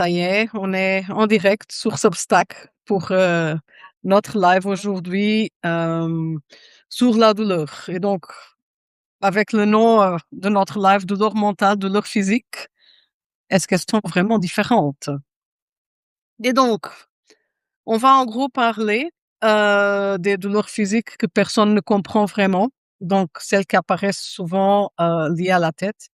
Ça y est, on est en direct sur Substack pour notre live aujourd'hui sur la douleur. Et donc, avec le nom de notre live, douleur mentale, douleur physique, est-ce qu'elles sont vraiment différentes? Et donc, on va en gros parler des douleurs physiques que personne ne comprend vraiment, donc celles qui apparaissent souvent liées à la tête.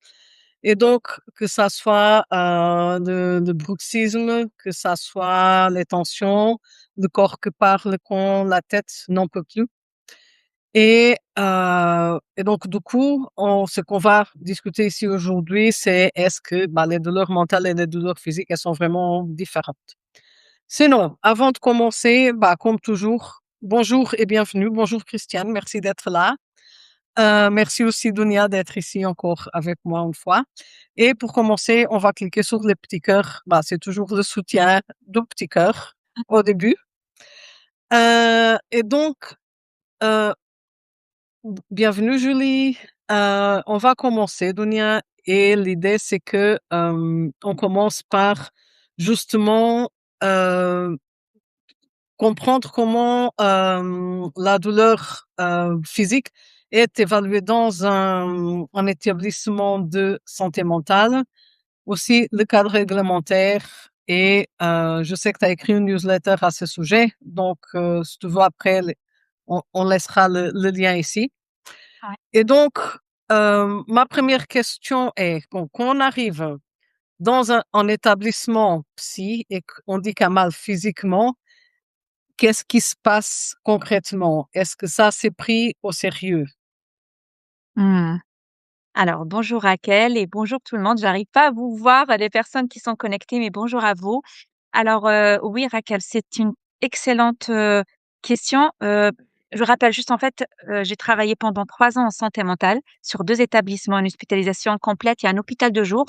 Et donc, que ça soit le bruxisme, que ça soit les tensions, le corps qui parle quand la tête n'en peut plus. Et donc, du coup, ce qu'on va discuter ici aujourd'hui, c'est est-ce que les douleurs mentales et les douleurs physiques, elles sont vraiment différentes. Sinon, avant de commencer, comme toujours, bonjour et bienvenue. Bonjour Christiane, merci d'être là. Merci aussi Dunia d'être ici encore avec moi une fois. Et pour commencer, on va cliquer sur les petits cœurs. C'est toujours le soutien de petits cœurs au début. Et donc, euh, bienvenue Julie. On va commencer Dunia. Et l'idée c'est que on commence par justement comprendre comment la douleur physique est évaluée dans un établissement de santé mentale, aussi le cadre réglementaire. Et je sais que tu as écrit une newsletter à ce sujet, donc si tu veux après, on laissera le lien ici. Ouais. Et donc, ma première question est, quand on arrive dans un établissement psy et qu'on dit qu'il y a mal physiquement, qu'est-ce qui se passe concrètement? Est-ce que ça c'est pris au sérieux? Mmh. Alors, bonjour Raquel et bonjour tout le monde. J'arrive pas à vous voir, les personnes qui sont connectées, mais bonjour à vous. Alors, oui Raquel, c'est une excellente, question. Je rappelle juste en fait, j'ai travaillé pendant 3 ans en santé mentale sur 2 établissements, une hospitalisation complète et un hôpital de jour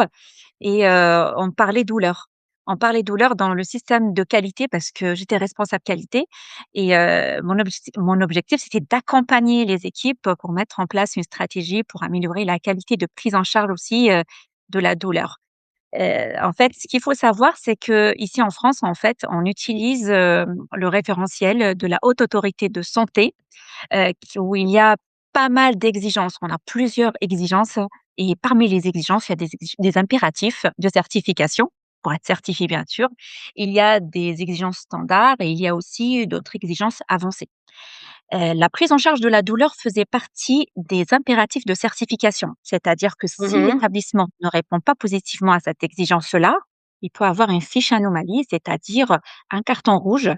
et on parlait douleur. On parlait douleur dans le système de qualité parce que j'étais responsable qualité et mon objectif, c'était d'accompagner les équipes pour mettre en place une stratégie pour améliorer la qualité de prise en charge aussi, de la douleur. En fait, ce qu'il faut savoir, c'est que ici en France, en fait, on utilise, le référentiel de la Haute Autorité de Santé, où il y a pas mal d'exigences. On a plusieurs exigences et parmi les exigences, il y a des impératifs de certification, pour être certifié bien sûr. Il y a des exigences standards et il y a aussi d'autres exigences avancées. La prise en charge de la douleur faisait partie des impératifs de certification. C'est-à-dire que si Mmh. l'établissement ne répond pas positivement à cette exigence-là, il peut avoir une fiche anomalie, c'est-à-dire un carton rouge,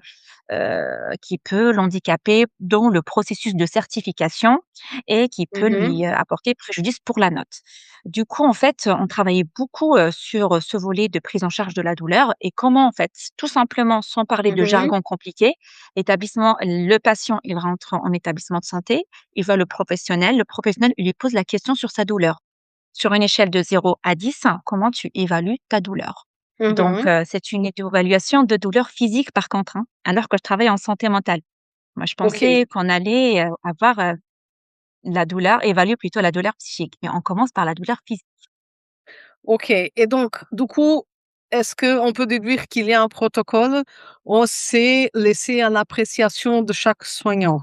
qui peut l'handicaper dans le processus de certification et qui peut Mmh. lui, apporter préjudice pour la note. Du coup, en fait, on travaillait beaucoup, sur ce volet de prise en charge de la douleur et comment, en fait, tout simplement, sans parler de Mmh. jargon compliqué, le patient, il rentre en établissement de santé, il voit le professionnel, il lui pose la question sur sa douleur. Sur une échelle de 0 à 10, comment tu évalues ta douleur? Donc, Mmh. c'est une évaluation de douleur physique par contre, hein, alors que je travaille en santé mentale. Moi, je OK, pensais qu'on allait, avoir, la douleur évaluer plutôt la douleur psychique, mais on commence par la douleur physique. OK. Et donc, du coup, est-ce qu'on peut déduire qu'il y a un protocole ou c'est laissé à l'appréciation de chaque soignant?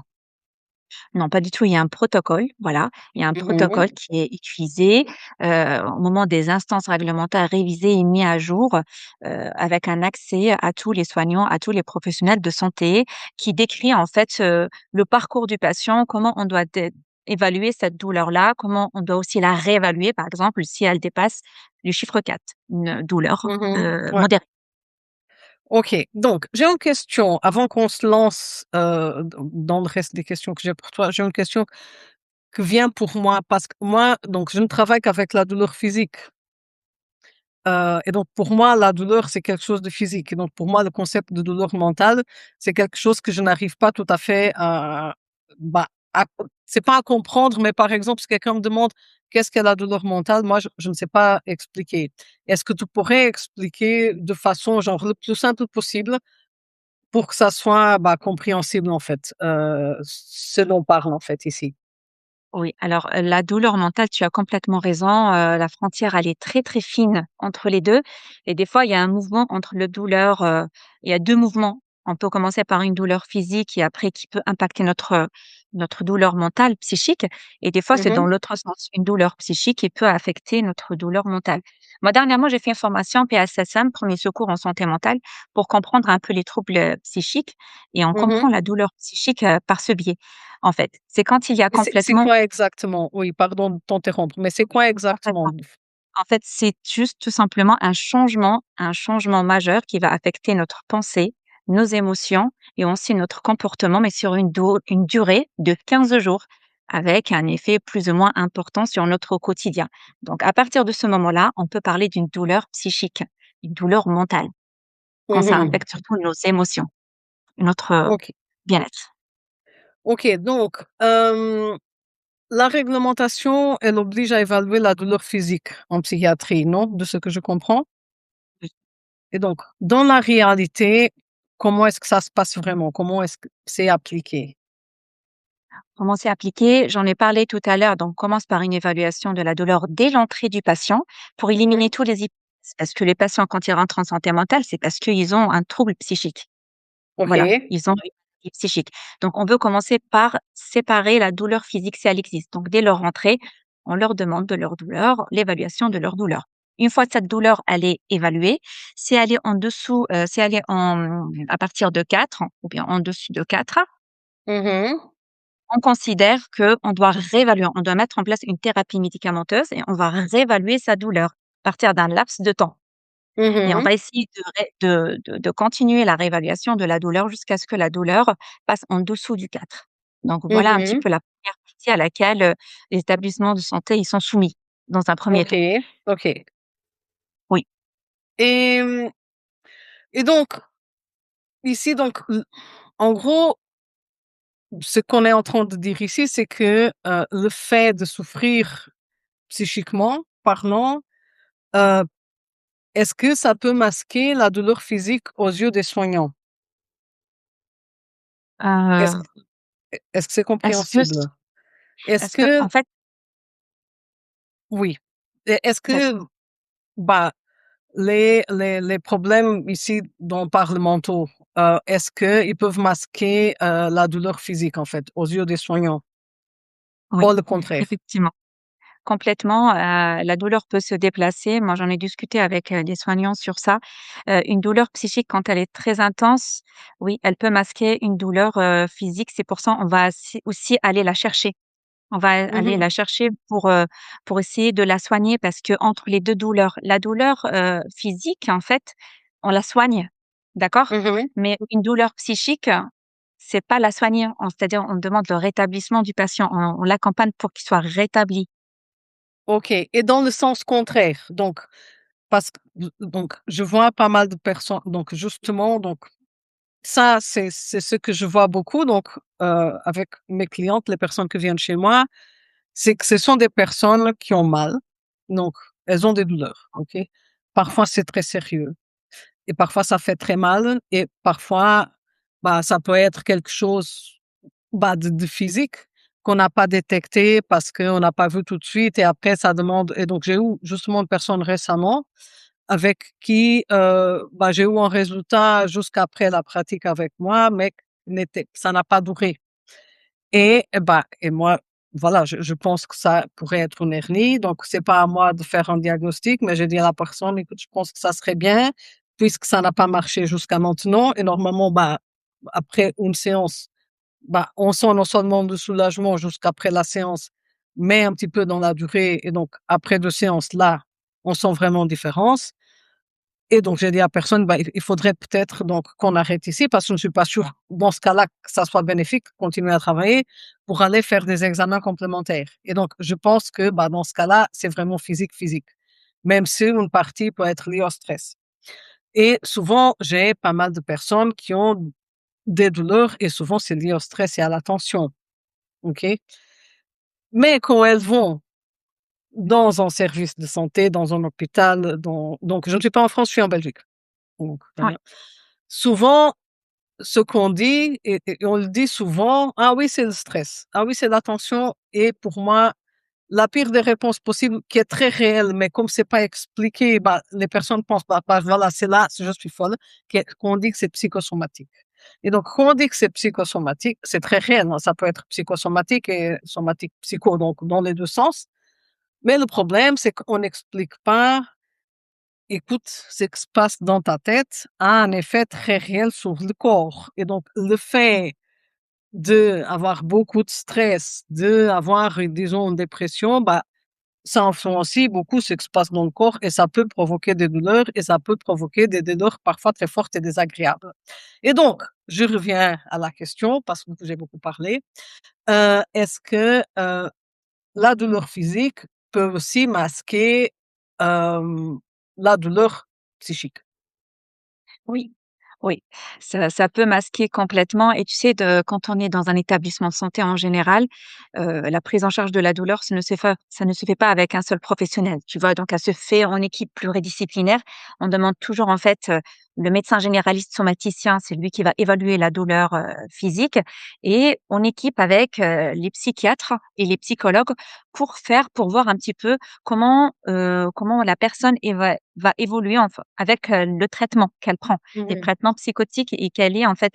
Non, pas du tout. Il y a un protocole, voilà. Il y a un Mmh. protocole qui est utilisé, au moment des instances réglementaires révisées et mis à jour, avec un accès à tous les soignants, à tous les professionnels de santé, qui décrit en fait, le parcours du patient, comment on doit évaluer cette douleur-là, comment on doit aussi la réévaluer, par exemple, si elle dépasse le chiffre 4, une douleur, Mmh. Ouais. modérée. OK. Donc, j'ai une question avant qu'on se lance dans le reste des questions que j'ai pour toi. J'ai une question qui vient pour moi parce que moi, donc, je ne travaille qu'avec la douleur physique. Et donc pour moi, la douleur, c'est quelque chose de physique. Et donc pour moi, le concept de douleur mentale, c'est quelque chose que je n'arrive pas tout à fait bah, à c'est pas à comprendre, mais par exemple, si quelqu'un me demande: «Qu'est-ce qu'est la douleur mentale?» Moi, je ne sais pas expliquer. Est-ce que tu pourrais expliquer de façon genre le plus simple possible pour que ça soit, compréhensible en fait, ce dont on parle en fait ici? Oui, alors, la douleur mentale, tu as complètement raison, la frontière, elle est très, très fine entre les 2. Et des fois, il y a un mouvement entre le douleur, il y a 2 mouvements. On peut commencer par une douleur physique et après qui peut impacter notre douleur mentale, psychique, et des fois, c'est dans Mmh. l'autre sens. Une douleur psychique qui peut affecter notre douleur mentale. Moi, dernièrement, j'ai fait une formation PSSM, premier secours en santé mentale, pour comprendre un peu les troubles, psychiques, et on Mmh. comprend la douleur psychique, par ce biais, en fait. C'est quand il y a Et c'est complètement quoi exactement? Oui, pardon de t'interrompre, mais c'est quoi exactement? Complètement. En fait, c'est juste tout simplement un changement majeur qui va affecter notre pensée, nos émotions et aussi notre comportement, mais sur une durée de 15 jours, avec un effet plus ou moins important sur notre quotidien. Donc, à partir de ce moment-là, on peut parler d'une douleur psychique, une douleur mentale, quand ça Mmh. affecte surtout nos émotions, notre OK. bien-être. OK, donc la réglementation, elle oblige à évaluer la douleur physique en psychiatrie, non? De ce que je comprends? Et donc, dans la réalité, comment est-ce que ça se passe vraiment? Comment est-ce que c'est appliqué? Comment c'est appliqué? J'en ai parlé tout à l'heure. Donc, on commence par une évaluation de la douleur dès l'entrée du patient pour Mmh. éliminer tous les hypothèses. Parce que les patients, quand ils rentrent en santé mentale, c'est parce qu'ils ont un trouble psychique. Voilà, OK. ils ont une maladie psychique. Donc, on veut commencer par séparer la douleur physique si elle existe. Donc, dès leur entrée, on leur demande de leur douleur, l'évaluation de leur douleur. Une fois que cette douleur, elle est évaluée, si elle est en dessous, si elle est à partir de 4 ou bien en dessus de 4, Mmh. on considère qu'on doit réévaluer, on doit mettre en place une thérapie médicamenteuse et on va réévaluer sa douleur à partir d'un laps de temps, et on Mmh. va essayer de continuer la réévaluation de la douleur jusqu'à ce que la douleur passe en dessous du 4. Donc voilà un petit Mmh. peu la première partie à laquelle, les établissements de santé, ils sont soumis dans un premier temps. OK, OK. Oui. Et et donc ici donc en gros, ce qu'on est en train de dire ici, c'est que, le fait de souffrir psychiquement parlant, heu, est-ce que ça peut masquer la douleur physique aux yeux des soignants? Est-ce Heu, est-ce que c'est est-ce que compréhensible? Est-ce est-ce que que en fait, oui. Est-ce vas-y. que, bah, les problèmes ici dont on parle mentaux, est-ce qu'ils peuvent masquer, la douleur physique, en fait, aux yeux des soignants? Oui, Ou le contraire? effectivement. Complètement, la douleur peut se déplacer. Moi, j'en ai discuté avec, des soignants sur ça. Une douleur psychique, quand elle est très intense, oui, elle peut masquer une douleur, physique. C'est pour ça on va aussi aller la chercher. On va aller Mmh. la chercher pour essayer de la soigner, parce que entre les 2 douleurs, la douleur, physique, en fait, on la soigne, d'accord? Mmh. Mais une douleur psychique, c'est pas la soigner. C'est-à-dire, on demande le rétablissement du patient. On l'accompagne pour qu'il soit rétabli. OK, et dans le sens contraire, donc parce que donc je vois pas mal de personnes donc justement, donc ça, c'est ce que je vois beaucoup donc avec mes clientes, les personnes qui viennent chez moi, c'est que ce sont des personnes qui ont mal, donc elles ont des douleurs, OK? Parfois, c'est très sérieux et parfois ça fait très mal et parfois, bah, ça peut être quelque chose, bah, de physique qu'on n'a pas détecté parce qu'on n'a pas vu tout de suite et après ça demande et donc j'ai eu justement une personne récemment avec qui, bah, j'ai eu un résultat jusqu'après la pratique avec moi, mais ça n'a pas duré et bah et moi, voilà, je pense que ça pourrait être une hernie, donc c'est pas à moi de faire un diagnostic, mais j'ai dit à la personne: «Écoute, je pense que ça serait bien, puisque ça n'a pas marché jusqu'à maintenant et normalement, bah, après une séance, bah, on sent non seulement du soulagement jusqu'après la séance, mais un petit peu dans la durée et donc après 2 séances, là, on sent vraiment une différence et donc j'ai dit à personne: «Bah, il faudrait peut-être donc qu'on arrête ici parce que je ne suis pas sûre dans ce cas-là que ça soit bénéfique, continuer à travailler pour aller faire des examens complémentaires» et donc je pense que, bah, dans ce cas-là, c'est vraiment physique, physique, même si une partie peut être liée au stress et souvent, j'ai pas mal de personnes qui ont des douleurs et souvent c'est lié au stress et à la tension, OK? Mais quand elles vont dans un service de santé, dans un hôpital, donc je ne suis pas en France, je suis en Belgique, donc Oui. voilà. Souvent ce qu'on dit, et on le dit souvent, ah oui, c'est le stress, ah oui, c'est la tension, et pour moi, la pire des réponses possibles, qui est très réelle, mais comme c'est pas expliqué, bah, les personnes pensent, bah, voilà, c'est là, je suis folle, qu'on dit que c'est psychosomatique. Et donc, quand on dit que c'est psychosomatique, c'est très réel, hein, ça peut être psychosomatique et somatique psycho, donc dans les deux sens. Mais le problème, c'est qu'on n'explique pas, écoute, ce qui se passe dans ta tête a un effet très réel sur le corps. Et donc, le fait d'avoir beaucoup de stress, d'avoir, disons, une dépression, bah, ça influencie beaucoup ce qui se passe dans le corps, et ça peut provoquer des douleurs, et ça peut provoquer des douleurs parfois très fortes et désagréables. Et donc, je reviens à la question parce que j'ai beaucoup parlé. Est-ce que la douleur physique peut aussi masquer la douleur psychique? Oui, oui, ça peut masquer complètement et tu sais quand on est dans un établissement de santé en général, la prise en charge de la douleur, ça ne se fait pas avec un seul professionnel, tu vois? Donc elle se fait en équipe pluridisciplinaire. On demande toujours en fait, le médecin généraliste somaticien, c'est lui qui va évaluer la douleur, physique et on équipe avec, les psychiatres et les psychologues pour voir un petit peu comment la personne va évoluer avec, le traitement qu'elle prend, les Mmh. traitements psychotiques et quel est en fait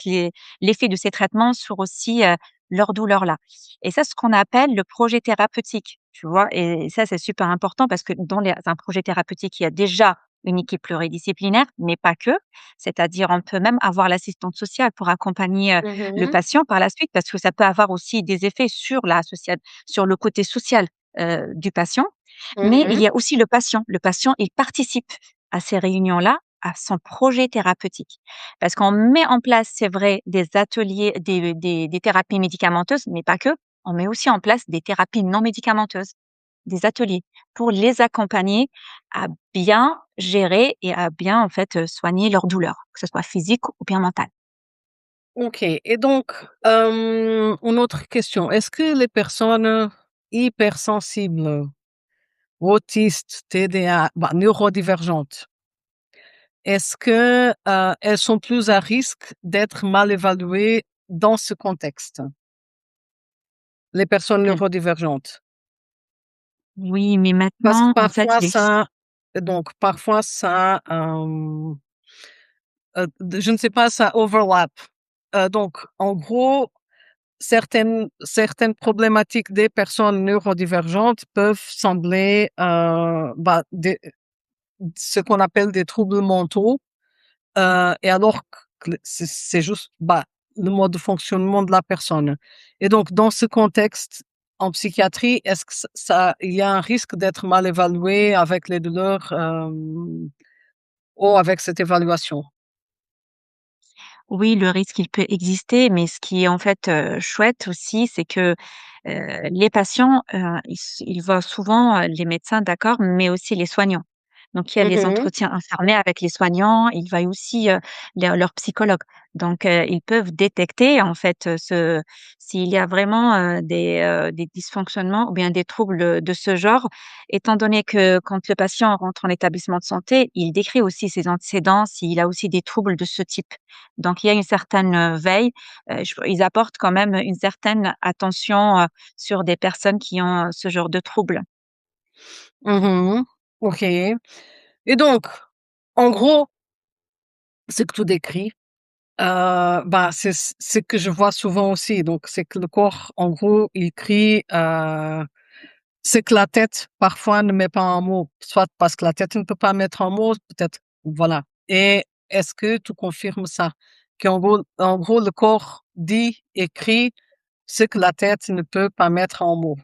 l'effet de ces traitements sur aussi, leur douleur-là et ça, ce qu'on appelle le projet thérapeutique, tu vois? Et ça, c'est super important parce que dans un projet thérapeutique, il y a déjà une équipe pluridisciplinaire, mais pas que. C'est-à-dire, on peut même avoir l'assistante sociale pour accompagner, le Mmh. patient par la suite parce que ça peut avoir aussi des effets sur le côté social, du patient. Mais il Mmh. y a aussi le patient. Le patient, il participe à ces réunions-là, à son projet thérapeutique. Parce qu'on met en place, c'est vrai, des ateliers, des thérapies médicamenteuses, mais pas que. On met aussi en place des thérapies non médicamenteuses, des ateliers pour les accompagner à bien gérer et à bien, en fait, soigner leur douleur, que ce soit physique ou bien mentale. OK, et donc, une autre question. Est-ce que les personnes hypersensibles, autistes, TDA, bah, neurodivergentes, est-ce que, elles sont plus à risque d'être mal évaluées dans ce contexte? Les personnes Elles neurodivergentes? Oui, mais Parce que maintenant, en fait, parfois ça, je ne sais pas, ça overlap. Donc en gros, certaines problématiques des personnes neurodivergentes peuvent sembler, bah, ce qu'on appelle des troubles mentaux, et alors que c'est juste, bah, le mode de fonctionnement de la personne. Et donc dans ce contexte, en psychiatrie, est-ce que il y a un risque d'être mal évalué avec les douleurs, ou avec cette évaluation? Oui, le risque, il peut exister, mais ce qui est en fait, chouette aussi, c'est que, les patients, ils voient souvent, les médecins, d'accord, mais aussi les soignants. Donc il y a les Mmh. entretiens infirmiers avec les soignants, ils voient aussi, leur psychologue. Donc ils peuvent détecter en fait, s'il y a vraiment, des dysfonctionnements ou bien des troubles, de ce genre. Étant donné que quand le patient rentre en établissement de santé, il décrit aussi ses antécédents, s'il a aussi des troubles de ce type. Donc il y a une certaine, veille, je ils apportent quand même une certaine attention, sur des personnes qui ont, ce genre de troubles. Mmh. OK, et donc, en gros, ce que tu décris, bah, c'est ce que je vois souvent aussi. Donc c'est que le corps, en gros, il crie, c'est que la tête, parfois, ne met pas en mots, soit parce que la tête ne peut pas mettre en mots, peut-être, voilà. Et est-ce que tu confirmes ça? En gros, le corps dit et crie ce que la tête ne peut pas mettre en mots?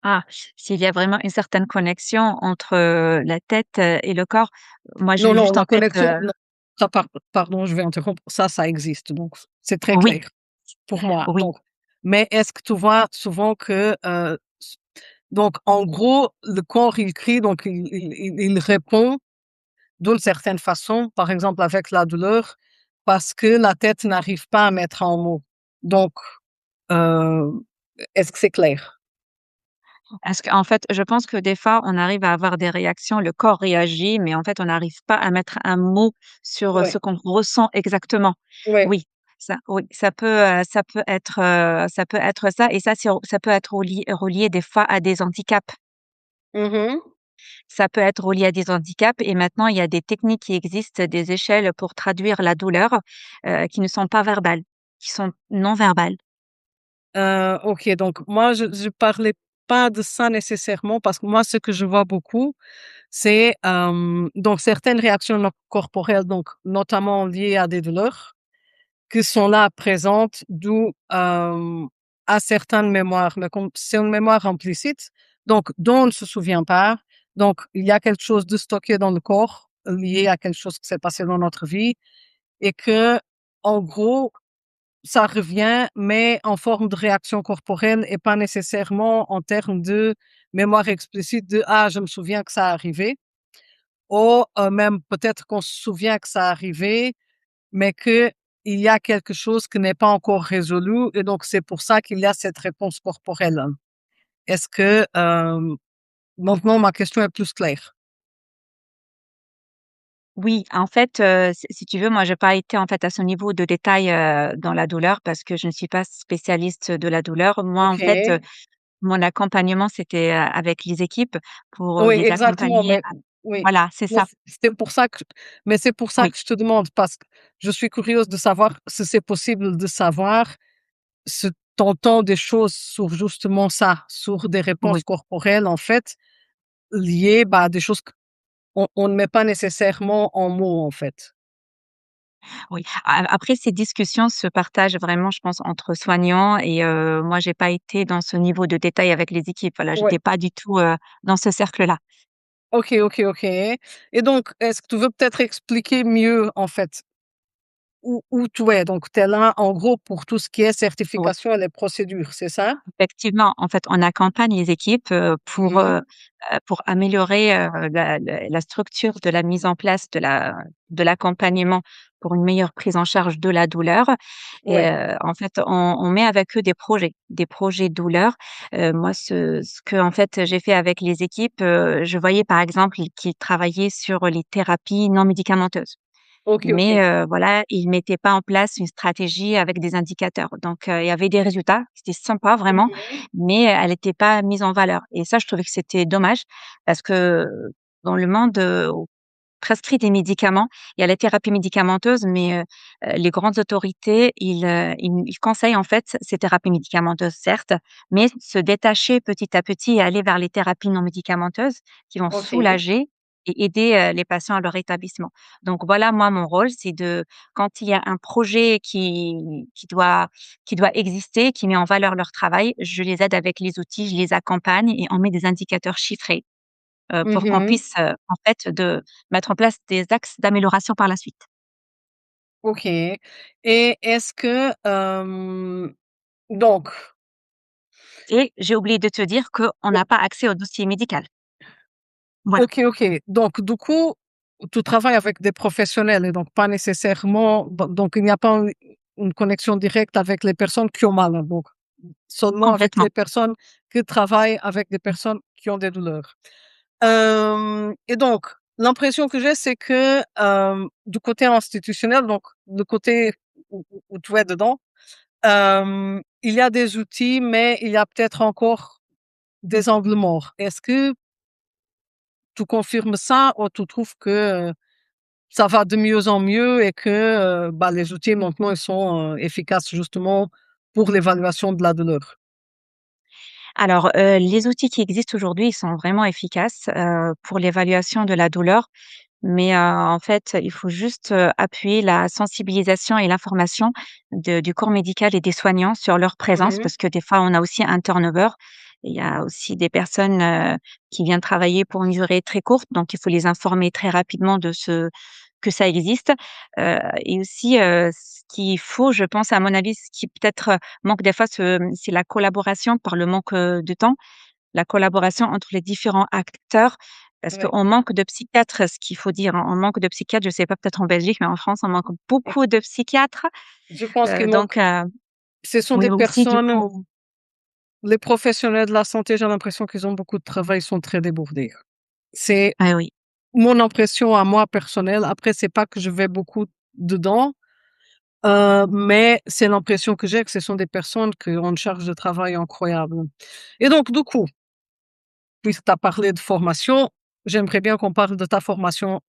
Ah, s'il y a vraiment une certaine connexion entre, la tête, et le corps, moi Non, j'ai non, juste en la tête, connexion, non, ça pardon, je vais interrompre, ça existe, donc c'est très oui, clair pour moi, oui. donc, mais est-ce que tu vois souvent que, donc en gros, le corps, il crie, donc il répond d'une certaine façon, par exemple avec la douleur, parce que la tête n'arrive pas à mettre en mots. Donc, heu, est-ce que c'est clair? Parce qu'en fait, je pense que des fois, on arrive à avoir des réactions, le corps réagit, mais en fait, on n'arrive pas à mettre un mot sur, Ouais, ce qu'on ressent exactement. ouais. Oui, oui, ça peut être ça et ça peut être relié des fois à des handicaps. Mmh. Ça peut être relié à des handicaps et maintenant il y a des techniques qui existent, des échelles pour traduire la douleur, qui ne sont pas verbales, qui sont non verbales. OK, donc moi je parlais pas de ça nécessairement parce que moi ce que je vois beaucoup, c'est, donc certaines réactions corporelles, donc notamment liées à des douleurs, qui sont là présentes, d'où, à certaines mémoires, mais comme c'est une mémoire implicite, donc dont on ne se souvient pas, donc il y a quelque chose de stocké dans le corps, lié à quelque chose qui s'est passé dans notre vie et que, en gros, ça revient, mais en forme de réaction corporelle et pas nécessairement en termes de mémoire explicite de: «Ah, je me souviens que ça arrivé», ou, même peut-être qu'on se souvient que ça arrivé, mais qu'il y a quelque chose qui n'est pas encore résolu et donc c'est pour ça qu'il y a cette réponse corporelle. Est-ce que, maintenant ma question est plus claire? Oui, en fait, si tu veux, moi, j'ai pas été, en fait, à ce niveau de détail, dans la douleur parce que je ne suis pas spécialiste de la douleur. Moi, en fait, OK. mon accompagnement, c'était, avec les équipes pour, Oui, les exactement, accompagner mais à oui, voilà, c'est mais ça. c'est pour ça que mais c'est pour ça Oui, que je te demande parce que je suis curieuse de savoir si c'est possible de savoir si tu entends des choses sur justement ça, sur des réponses oui. corporelles, en fait, liées, bah, à des choses qu'on ne met pas nécessairement en mots, en fait. Oui. Après ces discussions se partagent vraiment, je pense, entre soignants et moi, j'ai pas été dans ce niveau de détail avec les équipes. Voilà, Ouais. j'étais pas du tout, dans ce cercle-là. OK, OK, OK et donc est-ce que tu veux peut-être expliquer mieux, en fait, où tu es? Donc tu es là, en gros, pour tout ce qui est Ouais. certification et les procédures, c'est ça? Effectivement, en fait, on accompagne les équipes, Mmh. pour améliorer, la structure de la mise en place de l'accompagnement pour une meilleure prise en charge de la douleur et Ouais. en fait, on met avec eux des projets douleur. Moi, ce que en fait, j'ai fait avec les équipes, je voyais, par exemple, qu'ils travaillaient sur les thérapies non médicamenteuses. OK, Mais OK. voilà, ils mettaient pas en place une stratégie avec des indicateurs. Donc il y avait des résultats, c'était sympa vraiment, Mmh. mais elle était pas mise en valeur et ça, je trouvais que c'était dommage parce que dans le monde, où prescrit des médicaments, il y a la thérapie médicamenteuse, mais les grandes autorités, ils conseillent en fait ces thérapies médicamenteuses, certes, mais se détacher petit à petit et aller vers les thérapies non médicamenteuses qui vont OK. soulager et aider, les patients à leur rétablissement. Donc voilà, moi, mon rôle, c'est de quand il y a un projet qui doit exister, qui met en valeur leur travail, je les aide avec les outils, je les accompagne et on met des indicateurs chiffrés pour qu'on Mmh. puisse, en fait, de mettre en place des axes d'amélioration par la suite. OK et est-ce que, donc Et j'ai oublié de te dire qu'on n'a pas accès au dossier médical. Voilà, OK, OK. Donc du coup, tu travailles avec des professionnels et donc pas nécessairement donc il n'y a pas une connexion directe avec les personnes qui ont mal, hein, donc seulement avec complètement. les personnes qui travaillent avec des personnes qui ont des douleurs. Et donc l'impression que j'ai, c'est que, du côté institutionnel, donc le côté où tu es dedans, il y a des outils, mais il y a peut-être encore des angles morts. Est-ce que tu confirmes ça ou tu trouves que, ça va de mieux en mieux et que, bah, les outils maintenant ils sont, efficaces justement pour l'évaluation de la douleur? Alors, les outils qui existent aujourd'hui, ils sont vraiment efficaces, pour l'évaluation de la douleur, mais, en fait, il faut juste, appuyer la sensibilisation et l'information du corps médical et des soignants sur leur présence Mmh. parce que des fois, on a aussi un turnover. Il y a aussi des personnes, qui viennent travailler pour une durée très courte, donc il faut les informer très rapidement de ce que ça existe, et aussi, ce qu'il faut, je pense, à mon avis, ce qui peut-être, manque des fois, c'est la collaboration par le manque, de temps, la collaboration entre les différents acteurs parce Ouais. qu'on manque de psychiatres, ce qu'il faut dire, hein. On manque de psychiatres, je sais pas peut-être en Belgique, mais en France, on manque beaucoup de psychiatres, Je pense qu'il donc manque ce sont oui, des aussi du personnes coup les professionnels de la santé, j'ai l'impression qu'ils ont beaucoup de travail, ils sont très débordés. C'est Ah oui, mon impression à moi personnelle. Après, c'est pas que je vais beaucoup dedans, mais c'est l'impression que j'ai que ce sont des personnes qui ont une charge de travail incroyable. Et donc, du coup, puisque tu as parlé de formation, j'aimerais bien qu'on parle de ta formation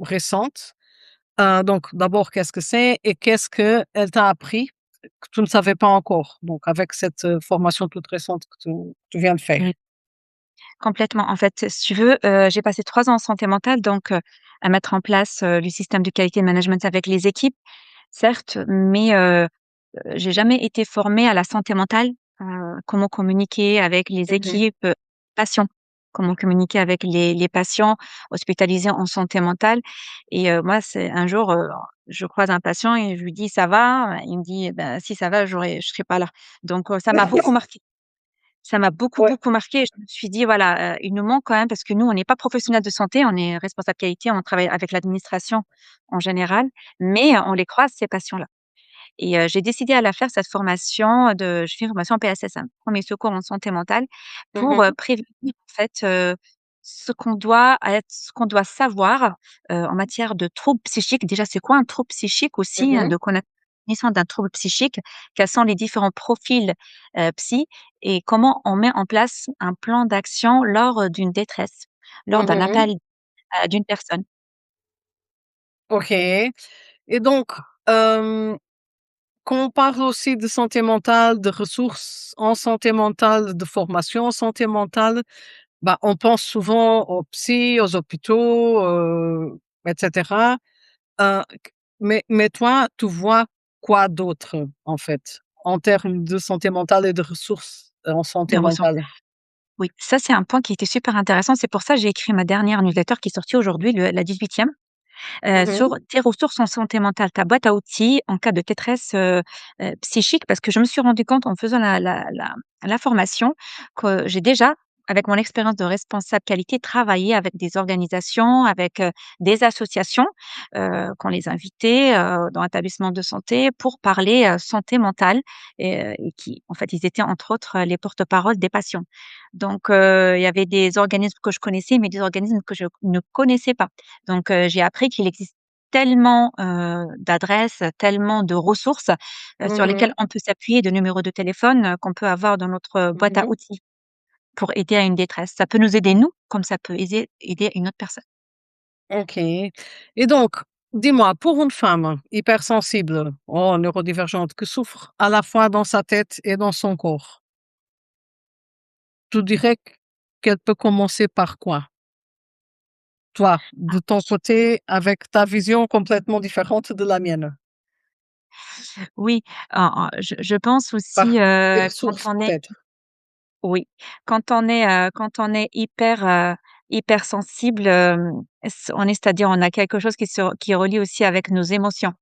récente. Donc, d'abord, qu'est-ce que c'est et qu'est-ce qu'elle t'a appris que tu ne savais pas encore? Donc, avec cette formation toute récente que tu viens de faire. oui, complètement. En fait, si tu veux, j'ai passé 3 ans en santé mentale, donc à mettre en place, le système de qualité de management avec les équipes, certes, mais j'ai jamais été formée à la santé mentale, comment communiquer avec les Mmh. équipes, patients, comment communiquer avec les patients hospitalisés en santé mentale et moi, c'est un jour, je croise un patient et je lui dis: «Ça va?» Il me dit: «Ben, si ça va, je serais pas là». Donc ça m'a beaucoup marquée. Ça m'a beaucoup, Ouais. beaucoup marquée. Je me suis dit: «Voilà, il nous manque quand même» parce que nous, on n'est pas professionnels de santé, on est responsable qualité, on travaille avec l'administration en général, mais on les croise ces patients-là. Et j'ai décidé à la faire cette formation de j'ai fait une formation en PSSM, 1er secours en santé mentale, pour, Mmh. prévenir en fait, ce qu'on doit savoir, en matière de troubles psychiques. Déjà, c'est quoi un trouble psychique aussi, Mmh. de connaître la définition d'un trouble psychique, quels sont les différents profils, psy et comment on met en place un plan d'action lors, d'une détresse, lors d'un Mmh. appel, d'une personne. OK. Et donc, hem, quand on parle aussi de santé mentale, de ressources en santé mentale, de formation en santé mentale, bah, on pense souvent aux psys, aux hôpitaux, et cetera. Q mais toi, tu vois quoi d'autre, en fait, en termes de santé mentale et de ressources, en santé Des ressources. mentale? Oui, ça, c'est un point qui était super intéressant. C'est pour ça que j'ai écrit ma dernière newsletter qui est sortie aujourd'hui, la 18e, Mmh. sur tes ressources en santé mentale, ta boîte à outils en cas de détresse, psychique. Parce que je me suis rendu compte en faisant la formation que j'ai déjà, avec mon expérience de responsable qualité, travaillé avec des organisations, avec, des associations, qu'on les invitait, dans l'établissement de santé pour parler, santé mentale et qui en fait, ils étaient entre autres, les porte-parole des patients. Donc il y avait des organismes que je connaissais, mais des organismes que je ne connaissais pas. Donc j'ai appris qu'il existe tellement, d'adresses, tellement de ressources, sur lesquelles Mmh. on peut s'appuyer, de numéros de téléphone, qu'on peut avoir dans notre, boîte à Mmh. outils pour aider à une détresse. Ça peut nous aider nous, comme ça peut aider une autre personne. OK. Et donc, dis-moi, pour une femme hypersensible, oh, neurodivergente, qui souffre à la fois dans sa tête et dans son corps, tu dirais qu'elle peut commencer par quoi? Toi, de ton côté, avec ta vision complètement différente de la mienne. Oui, je pense aussi, Par des ressources peut-être. oui, quand on est hypersensible, on est c'est-à-dire on a quelque chose qui relie aussi avec nos émotions.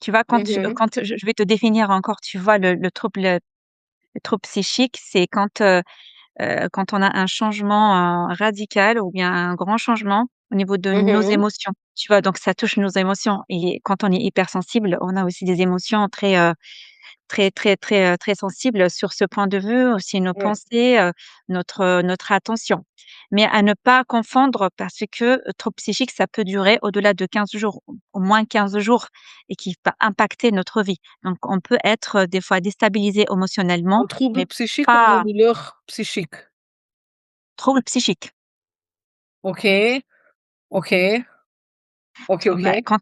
Tu vois, Mmh. quand je vais te définir encore, tu vois, le trouble psychique, c'est quand on a un changement, radical ou bien un grand changement au niveau de nos Mmh. émotions, tu vois? Donc ça touche nos émotions et quand on est hypersensible, on a aussi des émotions très sensibles sur ce point de vue, aussi nos Ouais. pensées, notre attention. Mais à ne pas confondre parce que, trouble psychique, ça peut durer au-delà de 15 jours, au moins 15 jours et qui va impacter notre vie. Donc on peut être, des fois déstabilisé émotionnellement, Un trouble mais psychique ou une pas douleur psychique? trouble psychique. OK, OK, OK, Ouais, OK,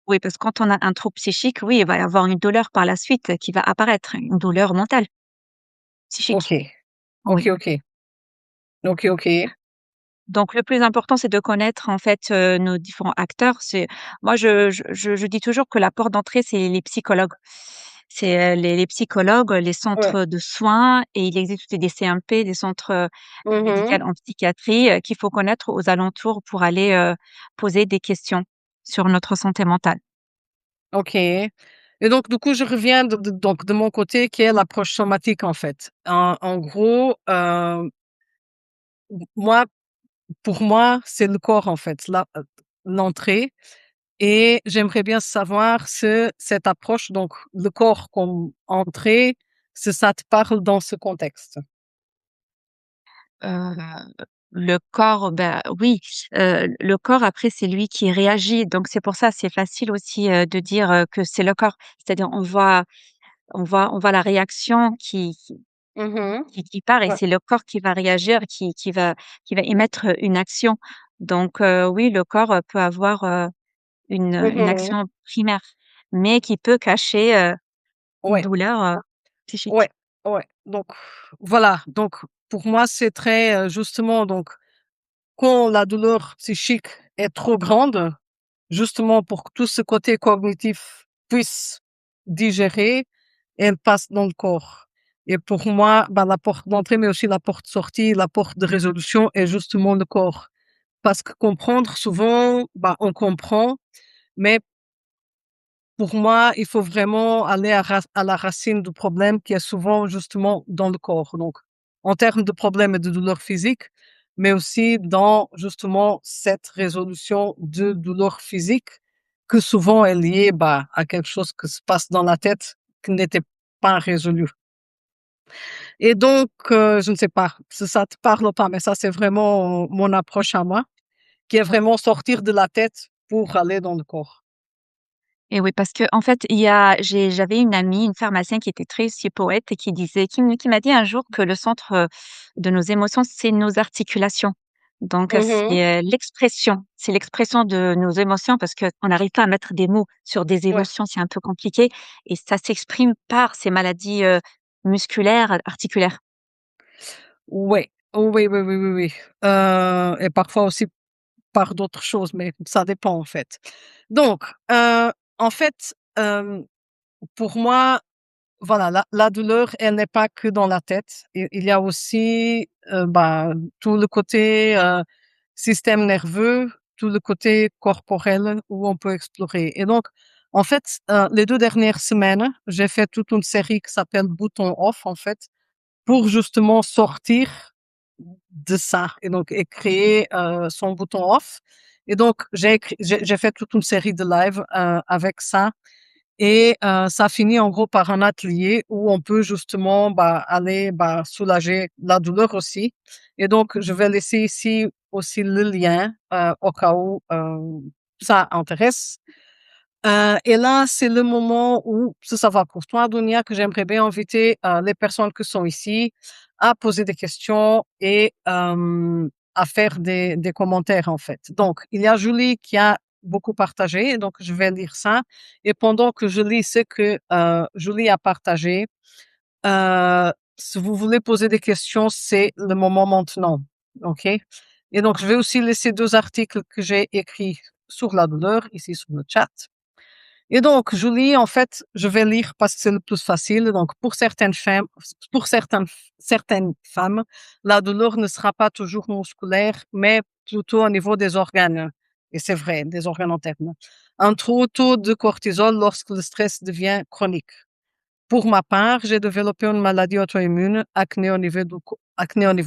oui, parce que quand on a un trouble psychique, oui, il va y avoir une douleur par la suite qui va apparaître, une douleur mentale, psychique. OK, Oui. OK, OK, OK, OK. Donc le plus important, c'est de connaître en fait, nos différents acteurs. C'est moi je dis toujours que la porte d'entrée, c'est les psychologues. C'est, les psychologues, les Ouais. centres de soins et il existe aussi des CMP, des centres, Mmh. médicaux en psychiatrie, qu'il faut connaître aux alentours pour aller, poser des questions sur notre santé mentale. OK. Et donc du coup, je reviens de mon côté qui est l'approche somatique, en fait. En gros, moi, pour moi, c'est le corps, en fait, l'entrée. Et j'aimerais bien savoir si cette approche, donc le corps comme entrée, si ça te parle dans ce contexte? Heu, le corps, bah, oui, le corps après c'est lui qui réagit donc c'est pour ça, c'est facile aussi, de dire, que c'est le corps. C'est-à-dire on voit la réaction Mmh. qui part et Ouais. c'est le corps qui va réagir, qui va émettre, une action. Donc oui, le corps, peut avoir, une Mmh. action primaire, mais qui peut cacher, une Ouais, douleur, ouais, psychique. ouais. Donc voilà, donc pour moi, c'est très, justement donc quand la douleur psychique est trop grande, justement pour que tout ce côté cognitif puisse digérer, elle passe dans le corps. Et pour moi, bah, la porte d'entrée, mais aussi la porte de sortie, la porte de résolution est justement le corps. Parce que comprendre, souvent, bah, on comprend, mais pour moi, il faut vraiment aller à la racine du problème qui est souvent justement dans le corps. Donc, en termes de problèmes et de douleurs physiques, mais aussi dans justement cette résolution de douleurs physiques que souvent est liée bah, à quelque chose qui se passe dans la tête qui n'était pas résolu. Et donc, je ne sais pas si ça te parle ou pas, mais ça, c'est vraiment mon approche à moi, qui est vraiment sortir de la tête pour aller dans le corps. Et oui, parce que en fait, j'avais une amie, une pharmacienne qui était très aussi poète et qui m'a dit un jour que le centre, de nos émotions, c'est nos articulations. Donc, Mhm. c'est l'expression de nos émotions parce qu'on n'arrive pas à mettre des mots sur des Ouais. émotions, c'est un peu compliqué et ça s'exprime par ces maladies, musculaires, articulaires. Ouais. Oui, oui, oui, oui, oui. Et parfois aussi par d'autres choses, mais ça dépend en fait. Donc, en fait, pour moi, voilà, la douleur, elle n'est pas que dans la tête. Il y a aussi, bah, tout le côté, système nerveux, tout le côté corporel où on peut explorer. Et donc, en fait, les 2 dernières semaines, j'ai fait toute une série qui s'appelle Bouton off, en fait, pour justement sortir de ça et créer son bouton off. Et donc j'ai fait toute une série de lives avec ça et ça finit en gros par un atelier où on peut justement bah, aller bah, soulager la douleur aussi. Et donc je vais laisser ici aussi le lien au cas où ça intéresse. Et là, c'est le moment où, ça va pour toi, Dunia, que j'aimerais bien inviter les personnes qui sont ici à poser des questions et à faire des commentaires, en fait. Donc, il y a Julie qui a beaucoup partagé, donc je vais lire ça. Et pendant que je lis ce que Julie a partagé, si vous voulez poser des questions, c'est le moment maintenant. OK? Et donc, je vais aussi laisser 2 articles que j'ai écrits sur la douleur, ici sur le chat. Et donc, Julie, en fait, je vais lire parce que c'est le plus facile. Donc, certaines femmes, la douleur ne sera pas toujours musculaire, mais plutôt au niveau des organes. Et c'est vrai, des organes internes. Un trop taux de cortisol lorsque le stress devient chronique. Pour ma part, j'ai développé une maladie auto-immune, acné au niveau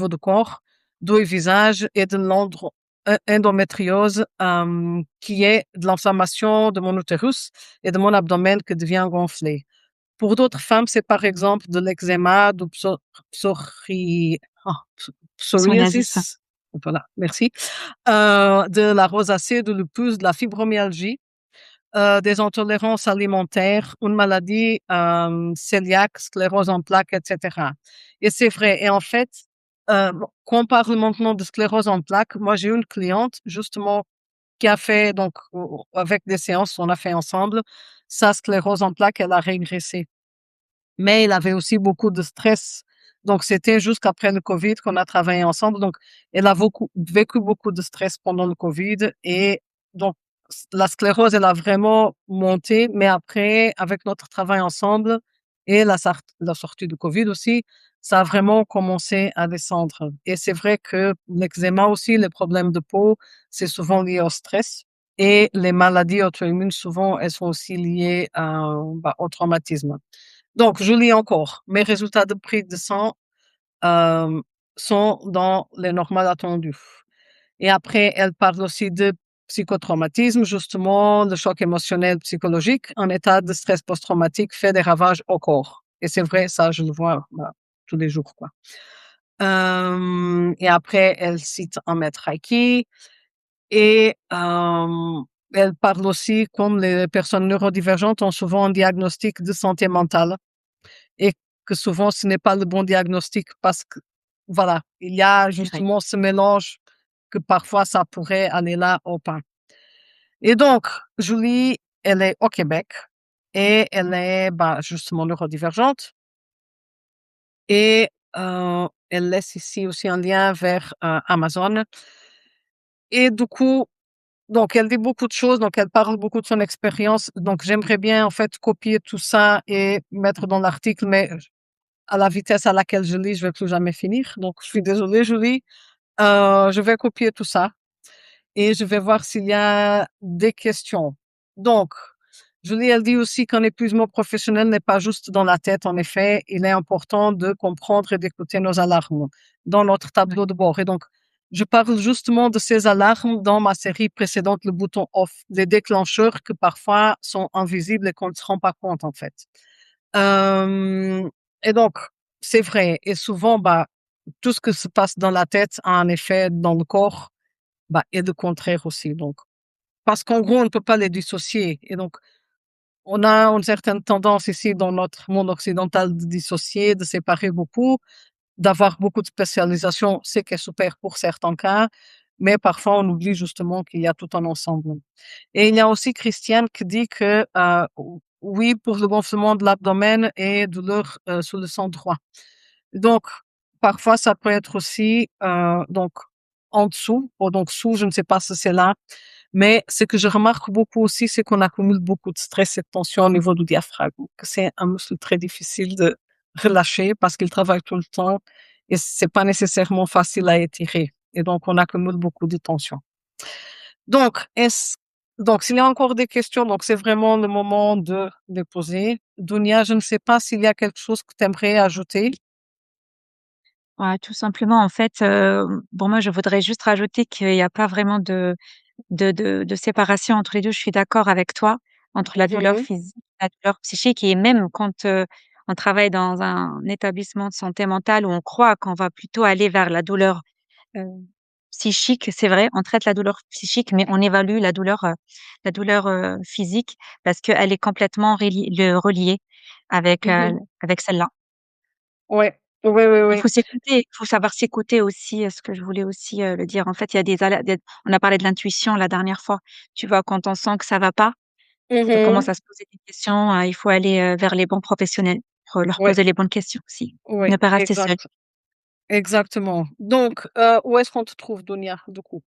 du corps, du visage et de l'endométriose, qui est de l'inflammation de mon utérus et de mon abdomen qui devient gonflé. Pour d'autres femmes, c'est par exemple de l'eczéma, du ah, Psoriasis. psoriasis, voilà, merci, de la rosacée, du lupus, de la fibromyalgie, des intolérances alimentaires, une maladie cœliaque, sclérose en plaques, etc. Et c'est vrai. Et en fait, quand on parle maintenant de sclérose en plaques, moi j'ai une cliente justement qui a fait donc avec des séances, on a fait ensemble, sa sclérose en plaques, elle a régressé. Mais il avait aussi beaucoup de stress. Donc, c'était jusqu'après le Covid qu'on a travaillé ensemble. Donc, elle a vécu beaucoup de stress pendant le Covid. Et donc, la sclérose, elle a vraiment monté. Mais après, avec notre travail ensemble et la sortie du Covid aussi, ça a vraiment commencé à descendre. Et c'est vrai que l'eczéma aussi, les problèmes de peau, c'est souvent lié au stress. Et les maladies auto-immunes, souvent, elles sont aussi liées bah, au traumatisme. Donc, je lis encore. Mes résultats de prise de sang euh, sont dans les normales attendues. Et après, elle parle aussi de psychotraumatisme, justement, le choc émotionnel psychologique. Un état de stress post-traumatique fait des ravages au corps. Et c'est vrai, ça, je le vois bah, tous les jours, quoi. Et après, elle cite un maître Reiki et elle parle aussi comme les personnes neurodivergentes ont souvent un diagnostic de santé mentale et que souvent ce n'est pas le bon diagnostic parce que, voilà, il y a c'est vrai. justement ce mélange que parfois ça pourrait aller là ou pas. Et donc, Julie, elle est au Québec et elle est, bah, justement neurodivergente et elle laisse ici aussi un lien vers, Amazon et du coup, donc elle dit beaucoup de choses, donc elle parle beaucoup de son expérience, donc j'aimerais bien en fait copier tout ça et mettre dans l'article, mais à la vitesse à laquelle je lis, je vais plus jamais finir, donc je suis désolée Julie. Je vais copier tout ça et je vais voir s'il y a des questions. Donc, Julie, elle dit aussi qu'un épuisement professionnel n'est pas juste dans la tête. En effet, il est important de comprendre et d'écouter nos alarmes dans notre Ouais. tableau de bord. Et donc, je parle justement de ces alarmes dans ma série précédente, le bouton off, des déclencheurs que parfois sont invisibles et qu'on ne se rend pas compte, en fait. Euh, et donc, c'est vrai. Et souvent, bah, tout ce que se passe dans la tête a un effet dans le corps, bah, et le contraire aussi. Donc, parce qu'en gros, on ne peut pas les dissocier. Et donc, on a une certaine tendance ici dans notre monde occidental de dissocier, de séparer beaucoup, d'avoir beaucoup de spécialisation, c'est qui est super pour certains cas, mais parfois on oublie justement qu'il y a tout un ensemble. Et il y a aussi Christiane qui dit que oui, pour le gonflement de l'abdomen et douleur sous le sang droit. Donc, parfois, ça peut être aussi donc en dessous, ou donc sous, je ne sais pas si c'est là, mais ce que je remarque beaucoup aussi, c'est qu'on accumule beaucoup de stress et de tension au niveau du diaphragme, que c'est un muscle très difficile de relâcher parce qu'il travaille tout le temps et c'est pas nécessairement facile à étirer. Et donc, on accumule beaucoup de tension. Donc, donc, s'il y a encore des questions, donc c'est vraiment le moment de les poser. Dounia, je ne sais pas s'il y a quelque chose que tu aimerais ajouter. Ouais, tout simplement, en fait, bon, moi, je voudrais juste rajouter qu'il y a pas vraiment de séparation entre les 2. Je suis d'accord avec toi, entre la douleur Mhm. physique, la douleur psychique et même quand, on travaille dans un établissement de santé mentale où on croit qu'on va plutôt aller vers la douleur, heu, psychique, c'est vrai, on traite la douleur psychique, mais on évalue la douleur, physique parce qu'elle est complètement reliée avec, Mhm. avec celle-là. Ouais. Oui, oui, Il oui. faut s'écouter, il faut savoir s'écouter aussi, ce que je voulais aussi, le dire. En fait, il y a on a parlé de l'intuition la dernière fois. Tu vois, quand on sent que ça va pas, qu'on commence Mhm. à se poser des questions, il faut aller, vers les bons professionnels pour leur Ouais, poser les bonnes questions aussi. ouais, Ne pas rester seul. exact. Exactement. Donc, où est-ce qu'on te trouve, Dounia, du coup?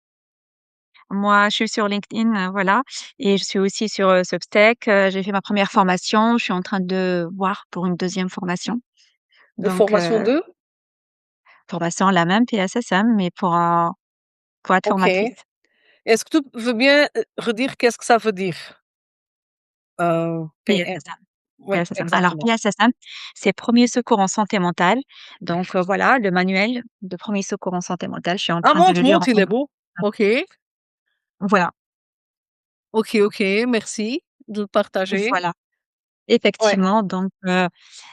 Moi, je suis sur LinkedIn, voilà, et je suis aussi sur, Substack. J'ai fait ma première formation. Je suis en train de voir pour une deuxième formation. De Donc, formation 2. formation la même PSSM, mais pour être OK. formatrice. Est-ce que tu veux bien, redire qu'est-ce que ça veut dire? PM. PSSM. Oui, PSSM. Alors exactement. PSSM, c'est premier secours en santé mentale. Donc, voilà, le manuel de premier secours en santé mentale. Je suis en Ah, train de le montre, lire montre, en il même est beau. temps. OK. Voilà, OK, OK, merci de le partager. voilà. Ouais. Effectivement, donc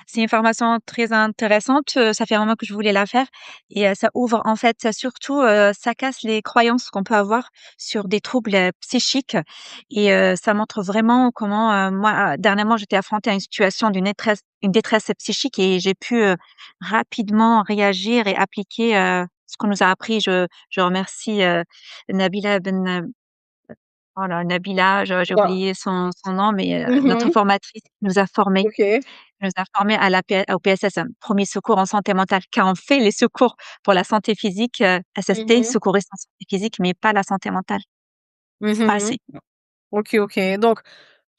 c'est une formation très intéressante, ça fait un moment que je voulais la faire et ça ouvre en fait, surtout, ça casse les croyances qu'on peut avoir sur des troubles, psychiques et ça montre vraiment comment, moi, dernièrement, j'étais affrontée à une situation une détresse psychique et j'ai pu, rapidement réagir et appliquer, ce qu'on nous a appris. Je remercie, Nabila Ben Oh là, Nabila, j'ai Bah, oublié son nom, mais notre mmh. formatrice OK. nous a formés à au PSSM, premier secours en santé mentale, car on fait les secours pour la santé physique, SST, Mmh. secouriste en santé physique, mais pas la santé mentale. C'est pas Mmh. assez. OK, OK. Donc,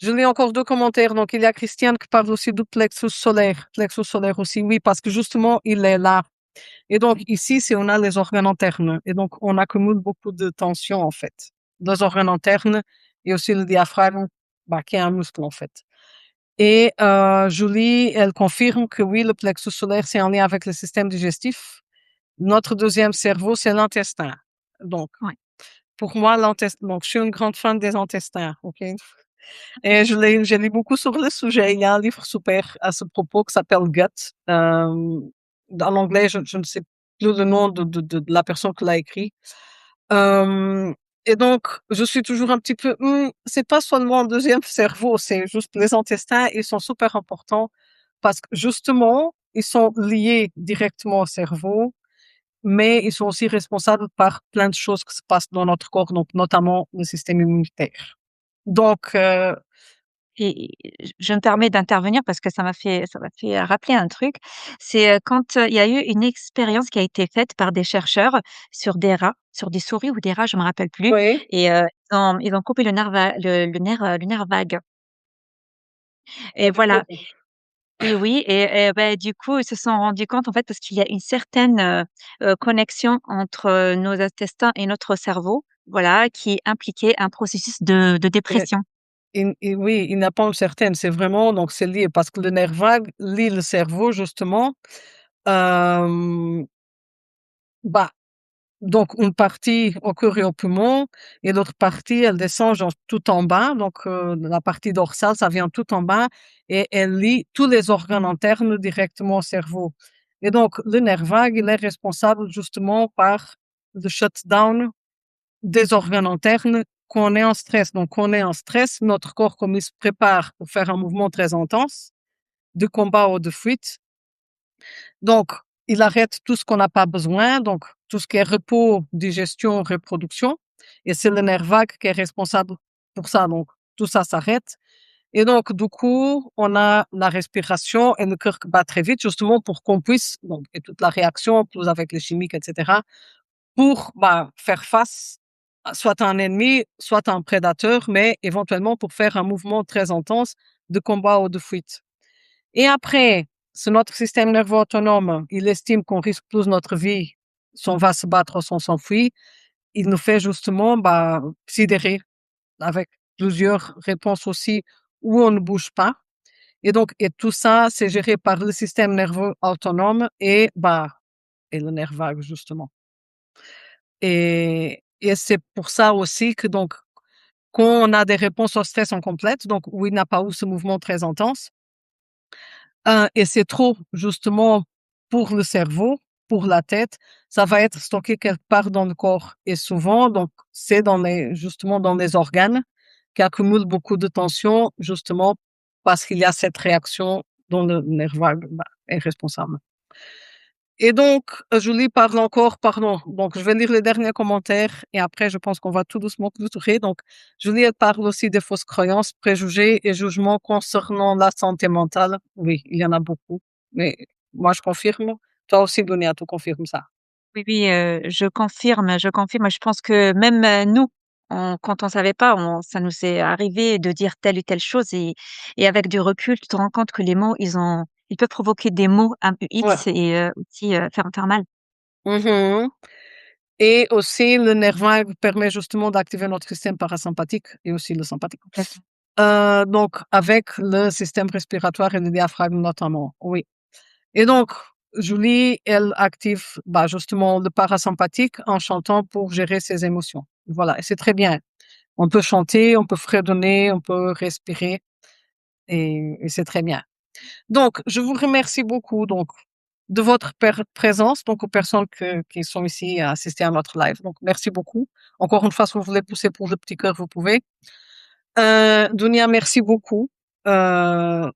je lis encore 2 commentaires. Donc, il y a Christiane qui parle aussi du plexus solaire. Plexus solaire aussi, oui, parce que justement, il est là. Et donc, ici, c'est on a les organes internes. Et donc, on accumule beaucoup de tension, en fait. Les organes internes et aussi le diaphragme, bah, qui est un muscle, en fait. Et Julie, elle confirme que oui, le plexus solaire, c'est en lien avec le système digestif. Notre deuxième cerveau, c'est l'intestin. Donc, Ouais. pour moi, l'intestin, donc, je suis une grande fan des intestins, OK? Et je lis beaucoup sur le sujet. Il y a un livre super à ce propos qui s'appelle Gut. En anglais, je ne sais plus le nom de la personne qui l'a écrit. Et donc, je suis toujours un petit peu, c'est pas seulement un deuxième cerveau, c'est juste les intestins, ils sont super importants parce que justement, ils sont liés directement au cerveau, mais ils sont aussi responsables par plein de choses qui se passent dans notre corps, donc notamment le système immunitaire. Donc, Et je me permets d'intervenir parce que ça m'a fait rappeler un truc. C'est, quand, il y a eu une expérience qui a été faite par des chercheurs sur des rats, sur des souris ou des rats, je me rappelle plus oui, et ils ont coupé le nerf vague et voilà. Et oui et bah, du coup, ils se sont rendus compte, en fait, parce qu'il y a une certaine, connexion entre, nos intestins et notre cerveau, voilà, qui impliquait un processus de et dépression. oui, il n'a pas une certaine, c'est vraiment donc c'est lié parce que le nerf vague lie le cerveau justement, hem, bah, donc une partie au cœur et au poumon et l'autre partie, elle descend genre tout en bas, donc la partie dorsale, ça vient tout en bas et elle lie tous les organes internes directement au cerveau. Et donc le nerf vague, il est responsable justement par le shutdown des organes internes quand on est en stress. Donc quand on est en stress, notre corps, comme il se prépare pour faire un mouvement très intense, de combat ou de fuite, donc il arrête tout ce qu'on n'a pas besoin, donc tout ce qui est repos, digestion, reproduction, et c'est le nerf vague qui est responsable pour ça. Donc tout ça s'arrête. Et donc, du coup, on a la respiration et le cœur qui bat très vite, justement pour qu'on puisse, donc, et toute la réaction, plus avec les chimiques, etc., pour faire face soit à un ennemi, soit à un prédateur, mais éventuellement pour faire un mouvement très intense de combat ou de fuite. Et après, si notre système nerveux autonome, il estime qu'on risque plus notre vie si on va se battre ou si on s'enfuit, il nous fait justement sidérer avec plusieurs réponses aussi où on ne bouge pas. Et donc, et tout ça, c'est géré par le système nerveux autonome et le nerf vague, justement. Et c'est pour ça aussi que donc, quand on a des réponses au stress incomplètes, donc où il n'a pas eu ce mouvement très intense, et c'est trop justement pour le cerveau, pour la tête, ça va être stocké quelque part dans le corps. Et souvent, donc, c'est justement dans les organes qui accumulent beaucoup de tension, justement parce qu'il y a cette réaction dont le nerf vague est responsable. Et donc, Julie parle encore, pardon, donc je vais lire les derniers commentaires et après je pense qu'on va tout doucement clôturer. Donc, Julie, elle parle aussi des fausses croyances, préjugés et jugements concernant la santé mentale. Oui, il y en a beaucoup, mais moi je confirme. Toi aussi, Dunia, tu confirmes ça. Oui, oui, je confirme, je confirme. Je pense que même, nous, quand on savait pas, ça nous est arrivé de dire telle ou telle chose et avec du recul, tu te rends compte que les mots, ils peuvent provoquer des maux un peu Ouais. X et aussi, faire mal. Mhm. Et aussi, le nerf vague permet justement d'activer notre système parasympathique et aussi le sympathique. Complètement. Donc, avec le système respiratoire et le diaphragme notamment, oui. Et donc, Julie, elle active justement le parasympathique en chantant pour gérer ses émotions. Voilà, et c'est très bien. On peut chanter, on peut fredonner, on peut respirer, et c'est très bien. Donc, je vous remercie beaucoup donc de votre présence, donc aux personnes qui sont ici à assister à notre live. Donc, merci beaucoup. Encore une fois, si vous voulez pousser pour le petit cœur, vous pouvez. Dunia, merci beaucoup. Euh,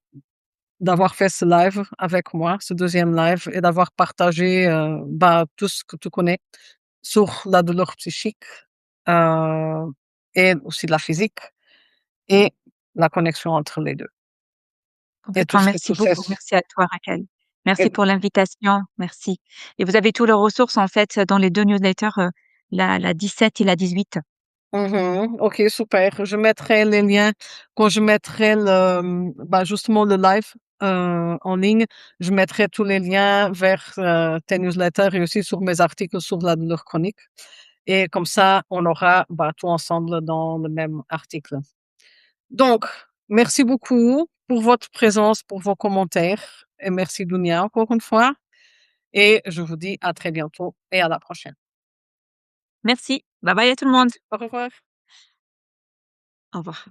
D'avoir fait ce live avec moi, ce deuxième live, et d'avoir partagé tout ce que tu connais sur la douleur psychique euh, et aussi la physique et la connexion entre les deux. Et tout Complètement. ce que Merci tu sais. beaucoup. Merci à toi, Raquel. Merci Et- pour l'invitation. Merci. Et vous avez toutes les ressources, en fait, dans les 2 newsletters, la 17 et la 18. Mhm. Ok, super. Je mettrai les liens quand je mettrai justement le live en ligne. Je mettrai tous les liens vers tes newsletters et aussi sur mes articles sur la douleur chronique. Et comme ça, on aura tout ensemble dans le même article. Donc, merci beaucoup pour votre présence, pour vos commentaires. Et merci Dunia encore une fois. Et je vous dis à très bientôt et à la prochaine. Merci. Bye bye à tout le monde. Merci. Au revoir. Au revoir.